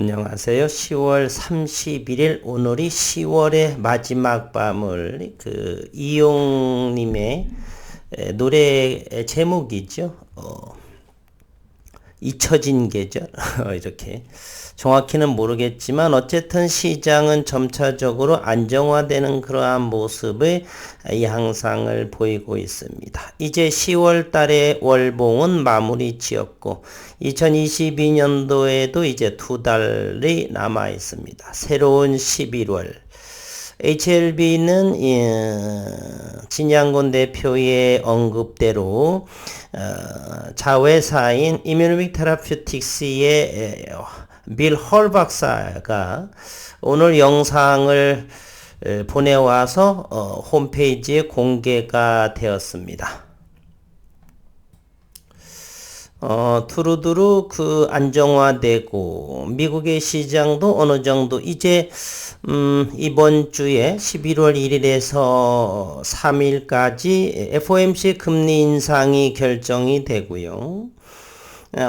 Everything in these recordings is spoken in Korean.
안녕하세요. 10월 31일 오늘이 10월의 마지막 밤을 이용님의 노래 제목이죠. 잊혀진 계절 이렇게 정확히는 모르겠지만 어쨌든 시장은 점차적으로 안정화되는 그러한 모습의 양상을 보이고 있습니다. 이제 10월 달의 월봉은 마무리 지었고 2022년도에도 이제 2달이 남아 있습니다. 새로운 11월 HLB는 진양곤 대표의 언급대로 자회사인 이뮤닉 테라퓨틱스의 빌 헐 박사가 오늘 영상을 보내와서 홈페이지에 공개가 되었습니다. 두루두루 안정화되고 미국의 시장도 어느 정도 이제 이번 주에 11월 1일에서 3일까지 FOMC 금리 인상이 결정이 되고요.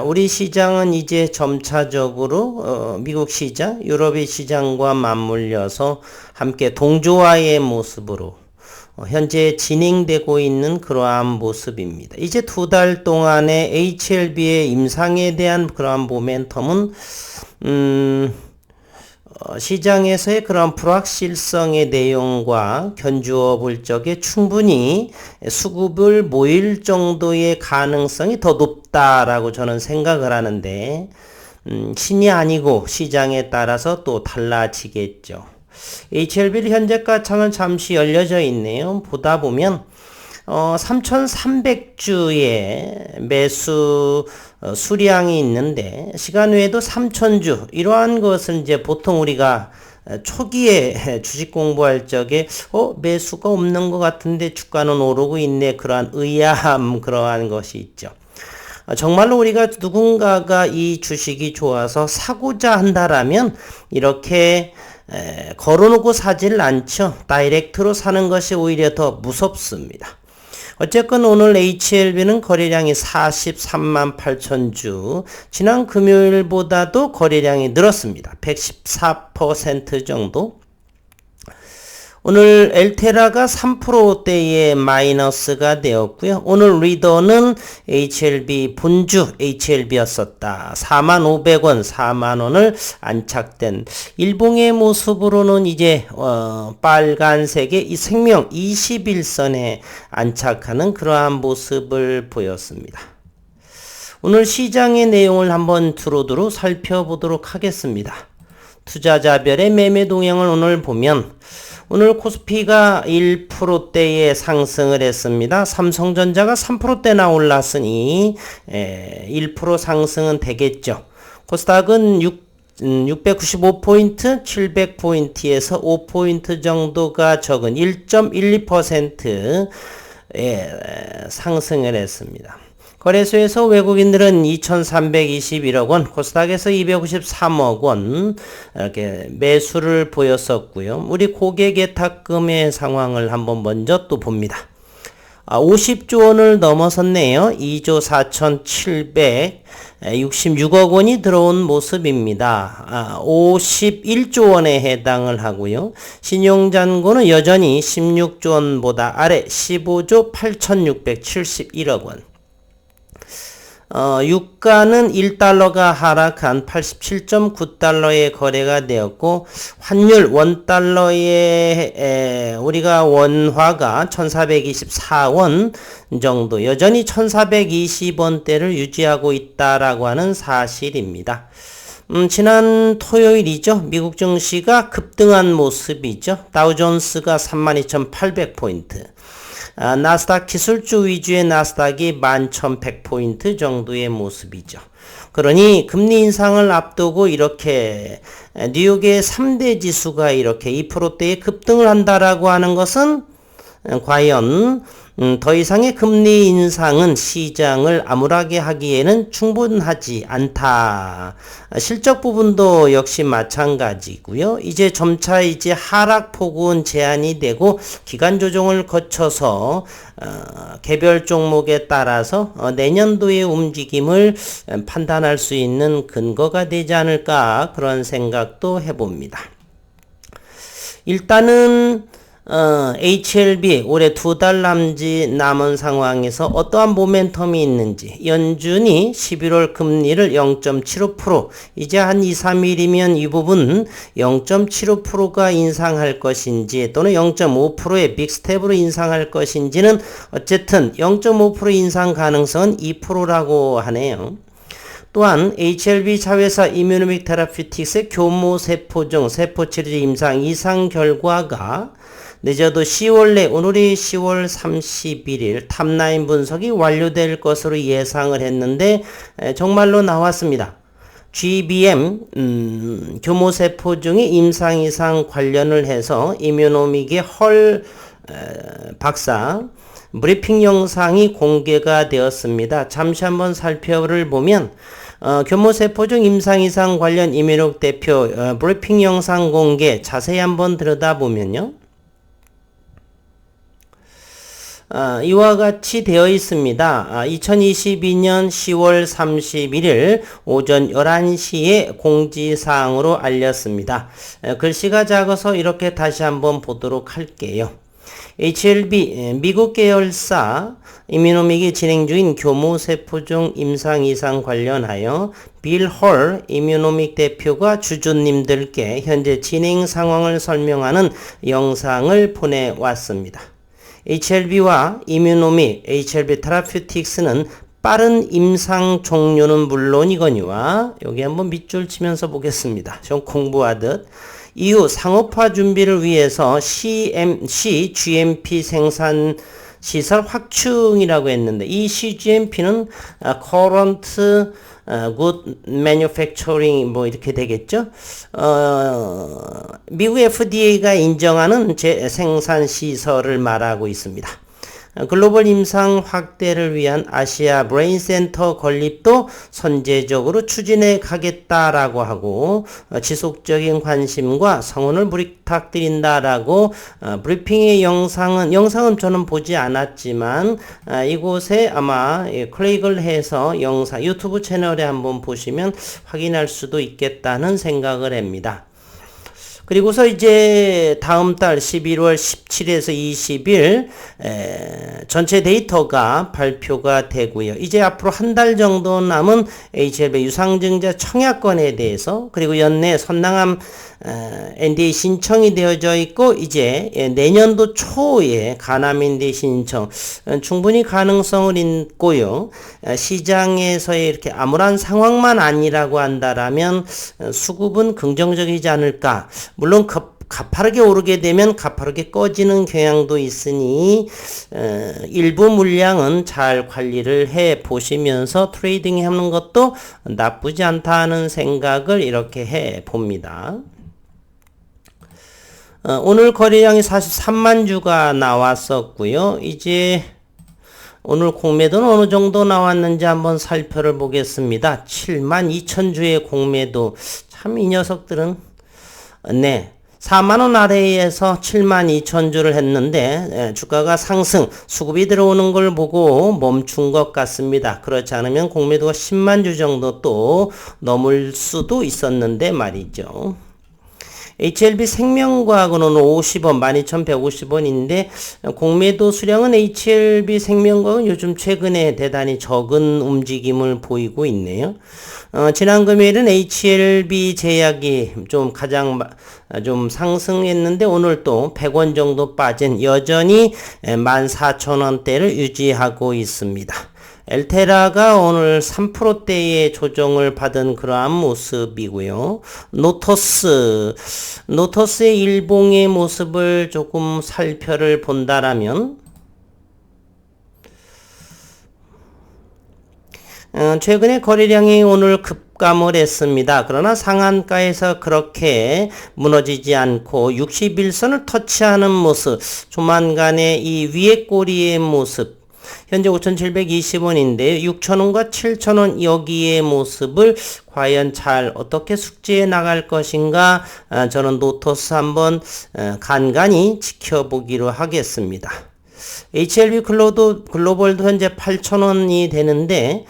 우리 시장은 이제 점차적으로 미국 시장, 유럽의 시장과 맞물려서 함께 동조화의 모습으로 현재 진행되고 있는 그러한 모습입니다. 이제 2달 동안의 HLB의 임상에 대한 그러한 모멘텀은 시장에서의 그런 불확실성의 내용과 견주어 볼 적에 충분히 수급을 모일 정도의 가능성이 더 높다라고 저는 생각을 하는데 신이 아니고 시장에 따라서 또 달라지겠죠. HLB 현재가 창은 잠시 열려져 있네요. 보다 보면 3,300주의 매수 수량이 있는데 시간 외에도 3,000주 이러한 것은 이제 보통 우리가 초기에 주식 공부할 적에 매수가 없는 것 같은데 주가는 오르고 있네 그러한 의아함 그러한 것이 있죠. 정말로 우리가 누군가가 이 주식이 좋아서 사고자 한다라면 이렇게 걸어놓고 사질 않죠. 다이렉트로 사는 것이 오히려 더 무섭습니다. 어쨌건 오늘 HLB는 거래량이 43만 8천 주, 지난 금요일보다도 거래량이 늘었습니다. 114% 정도. 오늘 엘테라가 3%대의 마이너스가 되었고요. 오늘 리더는 HLB 본주 HLB였었다. 45,000원, 40,000원을 안착된 일봉의 모습으로는 이제 빨간색의 이 생명 21선에 안착하는 그러한 모습을 보였습니다. 오늘 시장의 내용을 한번 두루두루 살펴보도록 하겠습니다. 투자자별의 매매 동향을 오늘 보면 오늘 코스피가 1%대의 상승을 했습니다. 삼성전자가 3%대나 올랐으니 1% 상승은 되겠죠. 코스닥은 695포인트, 700포인트에서 5포인트 정도가 적은 1.12% 상승을 했습니다. 거래소에서 외국인들은 2,321억 원, 코스닥에서 253억 원 이렇게 매수를 보였었고요. 우리 고객 예탁금의 상황을 한번 먼저 또 봅니다. 50조 원을 넘어섰네요. 2조 4,766억 원이 들어온 모습입니다. 51조 원에 해당을 하고요. 신용잔고는 여전히 16조 원보다 아래 15조 8,671억 원. 유가는 1달러가 하락한 87.9달러의 거래가 되었고 환율 원달러의 우리가 원화가 1424원 정도 여전히 1420원대를 유지하고 있다라고 하는 사실입니다. 지난 토요일이죠. 미국 증시가 급등한 모습이죠. 다우존스가 32,800포인트. 나스닥 기술주 위주의 나스닥이 11,100포인트 정도의 모습이죠. 그러니 금리 인상을 앞두고 이렇게 뉴욕의 3대 지수가 이렇게 2%대의 급등을 한다라고 하는 것은 과연 더 이상의 금리 인상은 시장을 암울하게 하기에는 충분하지 않다. 실적 부분도 역시 마찬가지고요. 이제 점차 이제 하락폭은 제한이 되고 기간 조정을 거쳐서 개별 종목에 따라서 내년도의 움직임을 판단할 수 있는 근거가 되지 않을까 그런 생각도 해봅니다. 일단은 HLB 올해 2달 남은 상황에서 어떠한 모멘텀이 있는지 연준이 11월 금리를 0.75% 이제 한 2, 3일이면 이 부분 0.75%가 인상할 것인지 또는 0.5%의 빅스텝으로 인상할 것인지는 어쨌든 0.5% 인상 가능성은 2%라고 하네요. 또한 HLB 자회사 이뮤노믹 테라피틱스의 교모세포종 세포치료제 임상 이상 결과가 늦어도 10월 내 오늘이 10월 31일 탑라인 분석이 완료될 것으로 예상을 했는데 정말로 나왔습니다. GBM 교모세포종의 임상 이상 관련을 해서 이뮤노믹의 헐 박사 브리핑 영상이 공개가 되었습니다. 잠시 한번 살펴를 보면 교모세포종 임상 이상 관련 이뮤노믹 대표 브리핑 영상 공개 자세히 한번 들여다보면요. 이와 같이 되어 있습니다. 2022년 10월 31일 오전 11시에 공지사항으로 알렸습니다. 글씨가 작아서 이렇게 다시 한번 보도록 할게요. HLB 미국 계열사 이뮤노믹이 진행 중인 교모세포종 임상 이상 관련하여 빌 헐 이뮤노믹 대표가 주주님들께 현재 진행 상황을 설명하는 영상을 보내왔습니다. HLB와 이뮤노믹, HLB 테라퓨틱스는 빠른 임상 종료는 물론이거니와 여기 한번 밑줄 치면서 보겠습니다. 좀 공부하듯 이후 상업화 준비를 위해서 GMP 생산 시설 확충이라고 했는데 이 CGMP는 Current Good Manufacturing 뭐 이렇게 되겠죠. 미국 FDA가 인정하는 생산 시설을 말하고 있습니다. 글로벌 임상 확대를 위한 아시아 브레인 센터 건립도 선제적으로 추진해 가겠다라고 하고 지속적인 관심과 성원을 부탁드린다라고 브리핑의 영상은 저는 보지 않았지만 이곳에 아마 클릭을 해서 영상 유튜브 채널에 한번 보시면 확인할 수도 있겠다는 생각을 합니다. 그리고서 이제 다음 달 11월 17일에서 20일 전체 데이터가 발표가 되고요. 이제 앞으로 한 달 정도 남은 HLB 유상증자 청약권에 대해서 그리고 연내 선낭암 NDA 신청이 되어져 있고 이제 내년도 초에 간암 NDA 신청 충분히 가능성을 있고요. 시장에서의 이렇게 암울한 상황만 아니라고 한다라면 수급은 긍정적이지 않을까. 물론 가파르게 오르게 되면 가파르게 꺼지는 경향도 있으니 일부 물량은 잘 관리를 해 보시면서 트레이딩 하는 것도 나쁘지 않다는 생각을 이렇게 해 봅니다. 오늘 거래량이 43만 주가 나왔었고요. 이제 오늘 공매도는 어느 정도 나왔는지 한번 살펴를 보겠습니다. 7만 2천 주의 공매도. 참 이 녀석들은 4만원 아래에서 7만 2천 주를 했는데 주가가 상승 수급이 들어오는 걸 보고 멈춘 것 같습니다. 그렇지 않으면 공매도가 10만 주 정도 또 넘을 수도 있었는데 말이죠. HLB 생명과학은 오늘 50원, 12,150원인데 공매도 수량은 HLB 생명과학은 요즘 최근에 대단히 적은 움직임을 보이고 있네요. 지난 금요일은 HLB 제약이 좀 상승했는데 오늘 또 100원 정도 빠진 여전히 14,000원대를 유지하고 있습니다. 엘테라가 오늘 3%대의 조정을 받은 그러한 모습이고요. 노토스의 일봉의 모습을 조금 살펴를 본다라면 최근에 거래량이 오늘 급감을 했습니다. 그러나 상한가에서 그렇게 무너지지 않고 61선을 터치하는 모습, 조만간에 이 위에 꼬리의 모습, 현재 5,720원인데 6,000원과 7,000원 여기의 모습을 과연 잘 어떻게 숙지해 나갈 것인가, 저는 노토스 한번 간간히 지켜보기로 하겠습니다. HLB 글로벌도 현재 8,000원이 되는데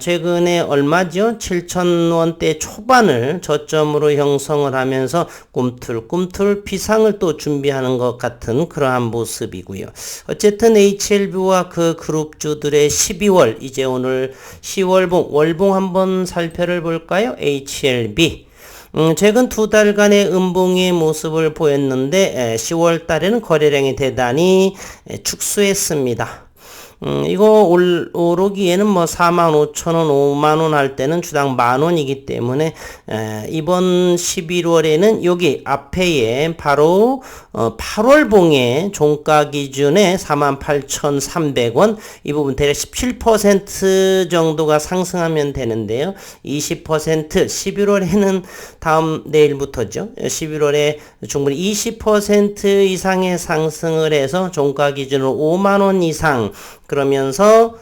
최근에 얼마죠? 7,000원대 초반을 저점으로 형성을 하면서 꿈틀꿈틀 비상을 또 준비하는 것 같은 그러한 모습이고요. 어쨌든 HLB와 그 그룹주들의 12월, 이제 오늘 10월봉 월봉 한번 살펴를 볼까요? HLB 최근 두 달간의 음봉의 모습을 보였는데 10월 달에는 거래량이 대단히 축소했습니다. 이거 오르기에는 뭐 45,000원, 5만원 할 때는 주당 만원이기 때문에 이번 11월에는 여기 앞에에 바로 8월봉의 종가 기준에 48,300원, 이 부분 대략 17% 정도가 상승하면 되는데요. 20% 11월에는 다음 내일부터죠. 11월에 충분히 20% 이상의 상승을 해서 종가 기준으로 5만원 이상, 그러면서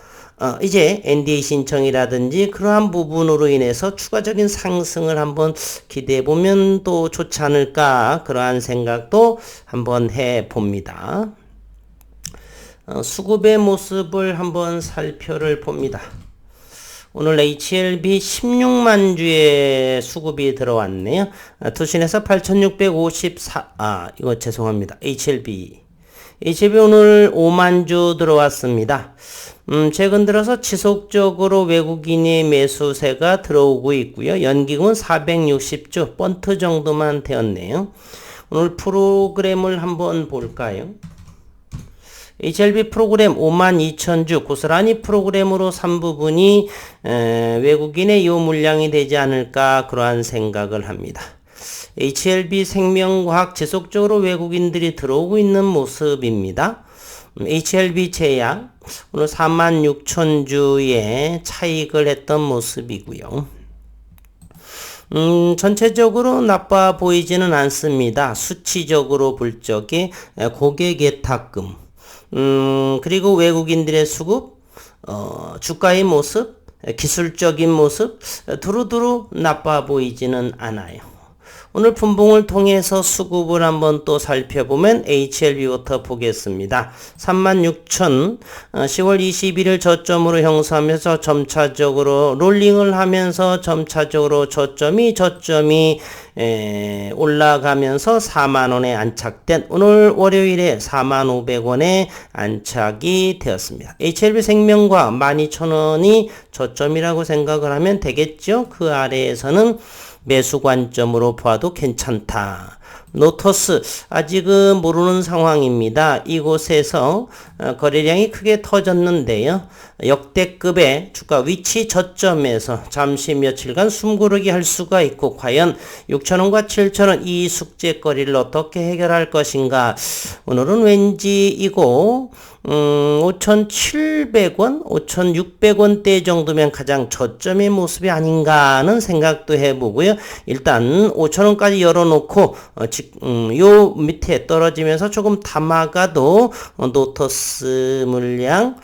이제 NDA 신청이라든지 그러한 부분으로 인해서 추가적인 상승을 한번 기대해 보면 또 좋지 않을까, 그러한 생각도 한번 해 봅니다. 수급의 모습을 한번 살펴를 봅니다. 오늘 HLB 16만 주의 수급이 들어왔네요. 투신에서 8,654, 이거 죄송합니다. HLB 오늘 5만 주 들어왔습니다. 최근 들어서 지속적으로 외국인의 매수세가 들어오고 있고요. 연기금은 460주, 번트 정도만 되었네요. 오늘 프로그램을 한번 볼까요? HLB 프로그램 52,000주, 고스란히 프로그램으로 3부분이 외국인의 요 물량이 되지 않을까, 그러한 생각을 합니다. HLB 생명과학 지속적으로 외국인들이 들어오고 있는 모습입니다. HLB 제약 오늘 46,000주의 차익을 했던 모습이고요. 전체적으로 나빠 보이지는 않습니다. 수치적으로 볼 적에 고객 예탁금, 그리고 외국인들의 수급, 주가의 모습, 기술적인 모습, 두루두루 나빠 보이지는 않아요. 오늘 분봉을 통해서 수급을 한번 또 살펴보면 HLB부터 보겠습니다. 36,000 10월 21일 저점으로 형성하면서 점차적으로 롤링을 하면서 점차적으로 저점이 올라가면서 4만원에 안착된 오늘 월요일에 45,000원에 안착이 되었습니다. HLB 생명과 12,000원이 저점이라고 생각을 하면 되겠죠. 그 아래에서는 매수 관점으로 봐도 괜찮다. 노토스 아직은 모르는 상황입니다. 이곳에서 거래량이 크게 터졌는데요. 역대급의 주가 위치 저점에서 잠시 며칠간 숨고르기 할 수가 있고, 과연 6,000원과 7,000원 이 숙제거리를 어떻게 해결할 것인가. 오늘은 왠지 이거 5,700원, 5,600원대 정도면 가장 저점의 모습이 아닌가 하는 생각도 해보고요. 일단 5,000원까지 열어놓고 요 밑에 떨어지면서 조금 담아가도 노토스 물량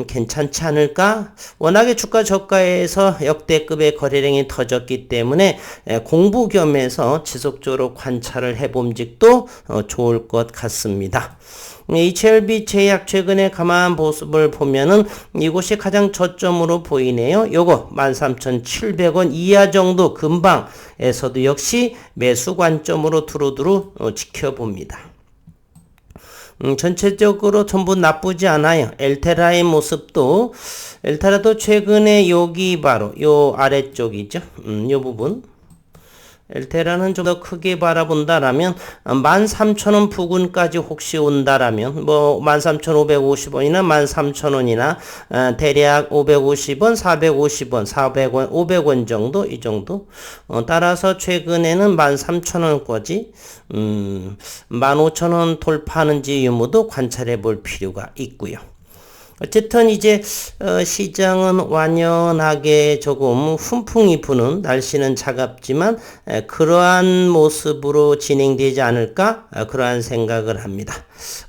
괜찮지 않을까? 워낙에 주가 저가에서 역대급의 거래량이 터졌기 때문에 공부 겸해서 지속적으로 관찰을 해봄직도 좋을 것 같습니다. HLB 제약 최근에 가만 모습을 보면은 이곳이 가장 저점으로 보이네요. 요거 13,700원 이하 정도 근방에서도 역시 매수 관점으로 두루두루 지켜봅니다. 전체적으로 전부 나쁘지 않아요. 엘테라의 모습도, 엘테라도 최근에 여기 바로 요 아래쪽이죠. 요 부분. 엘테라는 좀 더 크게 바라본다라면 13,000원 부근까지 혹시 온다라면 뭐 13,550원이나 13,000원이나 대략 550원, 450원, 400원, 500원 정도, 이 정도. 따라서 최근에는 13,000원까지 15,000원 돌파하는지 유무도 관찰해 볼 필요가 있고요. 어쨌든 이제 시장은 완연하게 조금 훈풍이 부는, 날씨는 차갑지만 그러한 모습으로 진행되지 않을까, 그러한 생각을 합니다.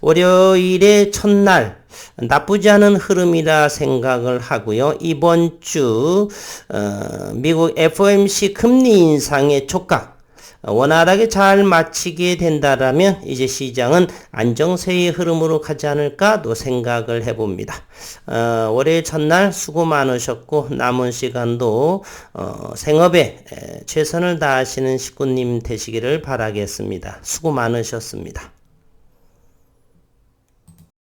월요일의 첫날 나쁘지 않은 흐름이라 생각을 하고요. 이번 주 미국 FOMC 금리 인상의 촉각 원활하게 잘 마치게 된다라면 이제 시장은 안정세의 흐름으로 가지 않을까도 생각을 해봅니다. 월요일 첫날 수고 많으셨고 남은 시간도 생업에 최선을 다하시는 식구님 되시기를 바라겠습니다. 수고 많으셨습니다.